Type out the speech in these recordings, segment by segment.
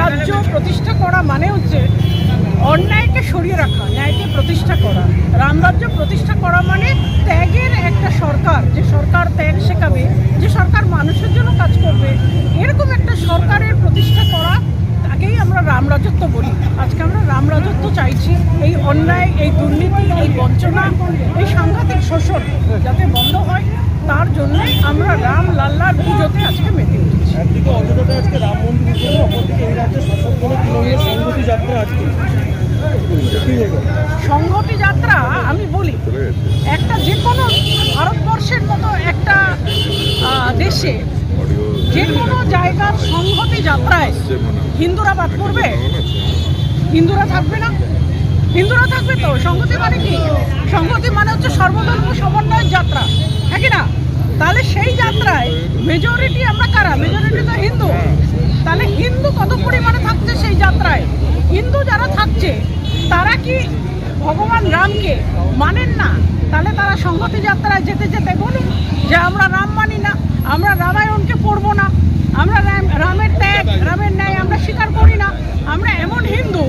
রাজ্য প্রতিষ্ঠা করা মানে হচ্ছে অন্যায়কে সরিয়ে রাখা, ন্যায়কে প্রতিষ্ঠা করা। রামরাজ্য প্রতিষ্ঠা করা মানে ত্যাগের একটা সরকার, যে সরকার ত্যাগ শেখাবে, যে সরকার মানুষের জন্য কাজ করবে, এরকম একটা সরকারের প্রতিষ্ঠা করা, তাকেই আমরা রামরাজত্ব বলি। আজকে আমরা রামরাজত্ব চাইছি। এই অন্যায়, এই দুর্নীতি, এই বঞ্চনা, এই সাংঘাতিক শোষণ যাতে বন্ধ হয়, তার জন্যই আমরা রাম লাল্লার পুজোতে আজকে মেতে উঠেছি। একদিকে অযোধ্যাতে আজকে রাম মন্দির উদ্বোধন, অপরদিকে এই রাজ্যে শাসক দলের তৃণমূলের সংহতি যাত্রা আজকে সংহতি যাত্রা। আমি বলি, একটা যে কোনো ভারতবর্ষের মতো একটা দেশে যে কোনো জায়গার সংহতি যাত্রায় হিন্দুরা বাদ করবে? হিন্দুরা থাকবে না? হিন্দুরা থাকবে তো। সংহতি মানে কি? সংহতি মানে হচ্ছে সর্বধর্ম সমন্বয়ের যাত্রা, হ্যাঁ কি না? তাহলে সেই যাত্রায় মেজরিটি আমরা কারা? মেজরিটি তো হিন্দু। তাহলে হিন্দু কত পরিমাণে থাকছে সেই যাত্রায়? হিন্দু যারা থাকছে তারা কি ভগবান রামকে মানেন না? তাহলে তারা সংহতি যাত্রায় যেতে যেতে বলুন যে আমরা রাম মানি না, আমরা রামায়ণকে পড়বো না, আমরা রামের ত্যাগ, রামের ন্যায় আমরা স্বীকার করি না। আমরা এমন হিন্দু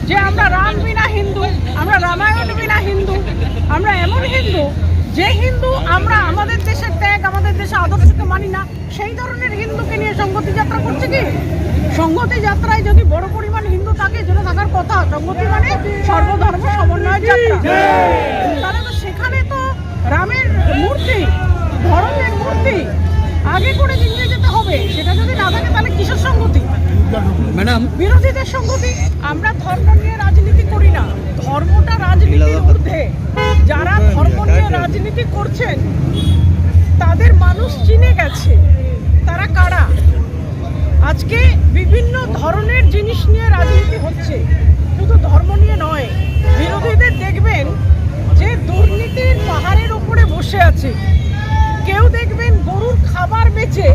যে আমরা রাম বিনা হিন্দু, আমরা রামায়ণ বিনা হিন্দু, আমরা এমন হিন্দু যে হিন্দু আমরা আমাদের দেশের ত্যাগ, আমাদের দেশের আদর্শকে মানি না। সেই ধরনের হিন্দুকে নিয়ে সংহতি যাত্রা করছে কি? সংহতি যাত্রায় যদি বড় পরিমাণ হিন্দু থাকে, যেটা থাকার কথা, সংহতি মানে সর্বধর্ম সমন্বয়ের যাত্রা, তাহলে তো সেখানে তো রামের মূর্তি, ধর্মের মূর্তি আগে করে নিয়ে যেতে হবে। সেটা যদি না থাকে তাহলে কিসের সংহতি ম্যাডাম? বিরোধীদের সংহতি। আমরা ধর্ম নিয়ে রাজনীতি করি না, ধর্মটা রাজনীতির ঊর্ধ্বে। যারা ধর্ম নিয়ে রাজনীতি করছেন তাদের মানুষ চিনে গেছে তারা কারা। আজকে বিভিন্ন ধরনের জিনিস নিয়ে রাজনীতি হচ্ছে, শুধু ধর্ম নিয়ে নয়। বিরোধীদের দেখবেন যে দুর্নীতির পাহাড়ের ওপরে বসে আছে। কেউ দেখবেন গরুর খাবার বেচে,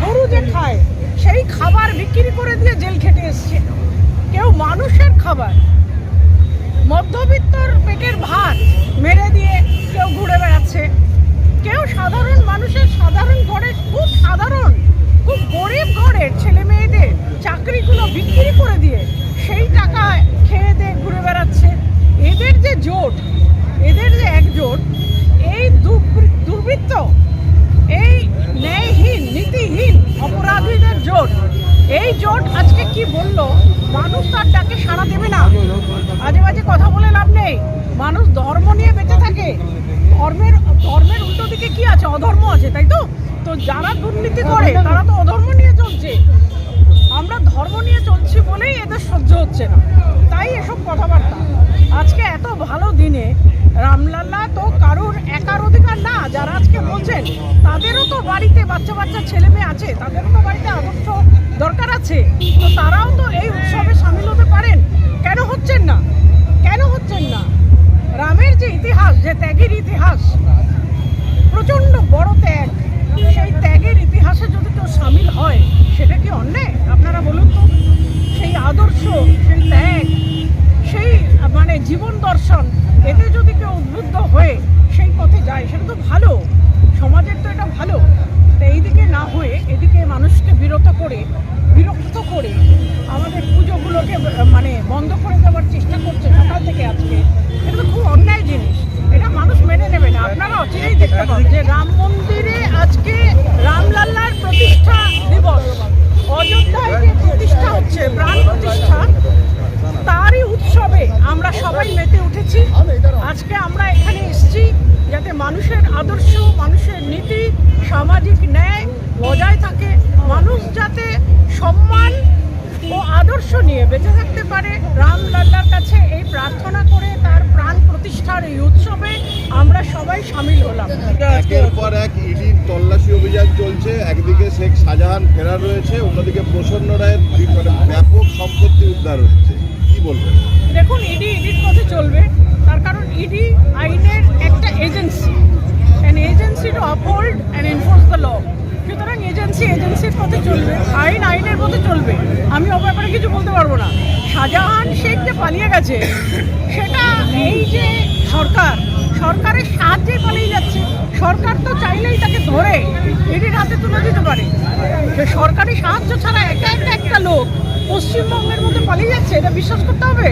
গরু যে খায় সেই খাবার বিক্রি করে দিয়ে জেল খেটে এসছে। কেউ মানুষের খাবার, মধ্যবিত্তর পেটের ভাত মেরে দিয়ে কেউ ঘুরে বেড়াচ্ছে। কেউ সাধারণ মানুষের, সাধারণ ঘরের, খুব সাধারণ, খুব গরিব ঘরের ছেলে মেয়েদের চাকরিগুলো বিক্রি করে দিয়ে সেই টাকায় খেয়ে দিয়ে ঘুরে বেড়াচ্ছে। এদের যে জোট, এদের যে একজোট, এই দুর্বৃত্ত, এই ন্যায়হীন, নীতিহীন অপরাধীদের জোট, এই জোট আজকে কি বললো? মানুষ তার ডাকে সাড়া দেবে না। আজে বাজে কথা বলে লাভ নেই। মানুষ ধর্ম নিয়ে বেঁচে থাকে। ধর্মের উল্টো দিকে কি আছে? অধর্ম আছে, তাই তো? তো যারা দুর্নীতি করে তারা তো অধর্ম নিয়ে চলছে। আমরা ধর্ম নিয়ে চলছি বলেই এদের সহ্য হচ্ছে না, তাই এসব কথাবার্তা। আজকে এত ভালো দিনে রামলাল্লা তো কারোর একার অধিকার না। যারা আজকে বলছেন তাদেরও তো বাড়িতে বাচ্চা বাচ্চা ছেলে মেয়ে আছে, তাদেরও তো বাড়িতে আদর্শ দরকার আছে। তো তারাও তো এই উৎসবে সামিল হতে পারেন। কেন হচ্ছেন না? কেন হচ্ছেন না? রামের যে ইতিহাস, যে ত্যাগের ইতিহাস, প্রচণ্ড বড় ত্যাগ, সেই ত্যাগের ইতিহাসে যদি কেউ সামিল হয় সেটা কি অন্যায়? আপনারা বলুন তো। সেই আদর্শ, সেই ত্যাগ, সেই মানে জীবন দর্শন, এতে যদি কেউ উদ্বুদ্ধ হয়ে সেই পথে যায় সেটা তো ভালো, সমাজের তো এটা ভালো। তো এইদিকে না হয়ে এদিকে মানুষকে বিরক্ত করে আমাদের পুজোগুলোকে মানে বন্ধ করে দেওয়ার চেষ্টা করছে সকাল থেকে আজকে। এটা তো খুব অন্যায় জিনিস, এটা মানুষ মেনে নেবে না। আপনারা অচিরেই দেখতে পাবেন যে রাম মন্দিরে আজকে রামলাল্লার প্রতিষ্ঠা দিবস, অযোধ্যায় যে প্রতিষ্ঠা হচ্ছে, প্রাণ প্রতিষ্ঠা, তারই উৎসবে আমরা সবাই মেতে উঠেছি। আজকে আমরা এখানে এসেছি যাতে মানুষের আদর্শ, মানুষের নীতি, সামাজিক ন্যায় বজায় থাকে, মানুষ যাতে সম্মান ও আদর্শ নিয়ে বেঁচে থাকতে পারে। রামলাল্লার কাছে এই প্রার্থনা করে তার প্রাণ প্রতিষ্ঠার এই উৎসবে আমরা সবাই সামিল হলাম। একের পর এক ইডির তল্লাশি অভিযান চলছে। একদিকে শেখ শাহজাহান ফেরার রয়েছে, অন্যদিকে প্রসন্ন রায়ের ব্যাপক সম্পত্তি উদ্ধার হচ্ছে। কি বলবেন? দেখুন, ইডির পথে চলবে, তার কারণ ইডি আইনের একটা agency, an agency to uphold and enforce the law. সুতরাং এজেন্সির পথে চলবে, আইনের পথে চলবে। আমি ও ব্যাপারে কিছু বলতে পারবো না। শাহজাহান শেখ যে পালিয়ে গেছে, সেটা এই যে সরকারের সাহায্যে পালিয়ে যাচ্ছে। সরকার তো চাইলেই তাকে ধরে ইডির হাতে তুলে দিতে পারে। সরকারি সাহায্য ছাড়া একটা লোক পশ্চিমবঙ্গের মধ্যে পালিয়ে যাচ্ছে, এটা বিশ্বাস করতে হবে।